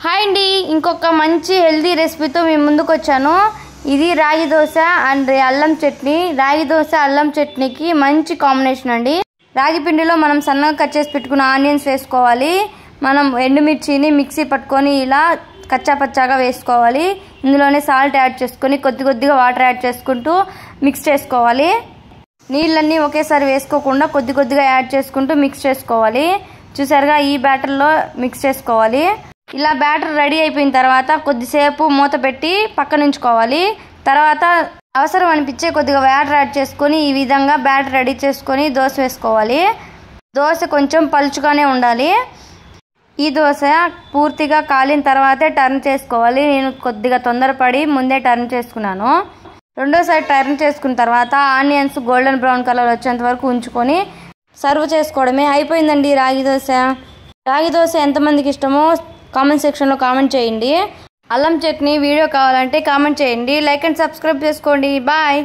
Hi అండి, ఇంకొక మంచి హెల్దీ రెసిపీతో మీ ముందుకు వచ్చాను. ఇది రాగి దోశ అండ్ అల్లం చట్నీ. రాగి దోశ అల్లం చట్నీకి మంచి కాంబినేషన్ అండి. రాగి పిండిలో మనం సన్నగా కట్ చేసి పెట్టుకున్న ఆనియన్స్ వేసుకోవాలి. మనం ఎండుమిర్చిని మిక్సీ పట్టుకొని ఇలా కచ్చా పచ్చాగా వేసుకోవాలి. ఇందులోనే సాల్ట్ యాడ్ చేసుకొని కొద్దిగా వాటర్ యాడ్ చేసుకుంటూ మిక్స్ చేసుకోవాలి. నీళ్ళన్నీ ఒకేసారి వేసుకోకుండా కొద్దిగా యాడ్ చేసుకుంటూ మిక్స్ చేసుకోవాలి. చూసారుగా, ఈ బ్యాటర్లో మిక్స్ చేసుకోవాలి. ఇలా బ్యాటర్ రెడీ అయిపోయిన తర్వాత కొద్దిసేపు మూత పెట్టి పక్కన ఉంచుకోవాలి. తర్వాత అవసరం అనిపించే కొద్దిగా వాటర్ యాడ్ చేసుకొని ఈ విధంగా బ్యాటర్ రెడీ చేసుకొని దోశ వేసుకోవాలి. దోశ కొంచెం పలుచుగానే ఉండాలి. ఈ దోశ పూర్తిగా కాలిన తర్వాతే టర్న్ చేసుకోవాలి. నేను కొద్దిగా తొందరపడి ముందే టర్న్ చేసుకున్నాను. రెండోసారి టర్న్ చేసుకున్న తర్వాత ఆనియన్స్ గోల్డెన్ బ్రౌన్ కలర్ వచ్చేంత వరకు ఉంచుకొని సర్వ్ చేసుకోవడమే. అయిపోయిందండి రాగి దోశ. రాగి దోశ ఎంతమందికి ఇష్టమో కామెంట్ సెక్షన్లో కామెంట్ చేయండి. అల్లం చట్నీ వీడియో కావాలంటే కామెంట్ చేయండి. లైక్ అండ్ సబ్స్క్రైబ్ చేసుకోండి. బాయ్.